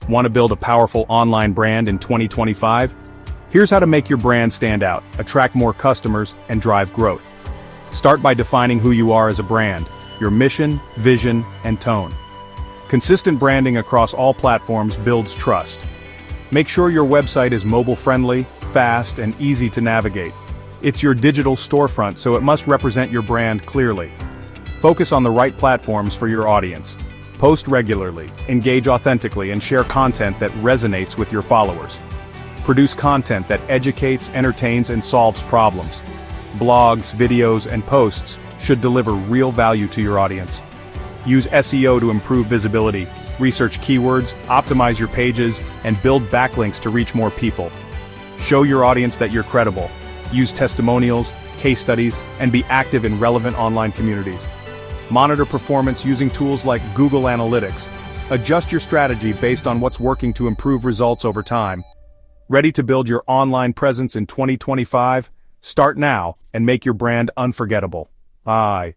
Want to build a powerful online brand in 2025? Here's how to make your brand stand out, attract more customers, and drive growth. Start by defining who you are as a brand, your mission, vision, and tone. Consistent branding across all platforms builds trust. Make sure your website is mobile-friendly, fast, and easy to navigate. It's your digital storefront, so it must represent your brand clearly. Focus on the right platforms for your audience. Post regularly, engage authentically, and share content that resonates with your followers. Produce content that educates, entertains, and solves problems. Blogs, videos, and posts should deliver real value to your audience. Use SEO to improve visibility, research keywords, optimize your pages, and build backlinks to reach more people. Show your audience that you're credible. Use testimonials, case studies, and be active in relevant online communities. Monitor performance using tools like Google Analytics. Adjust your strategy based on what's working to improve results over time. Ready to build your online presence in 2025? Start now and make your brand unforgettable. Bye.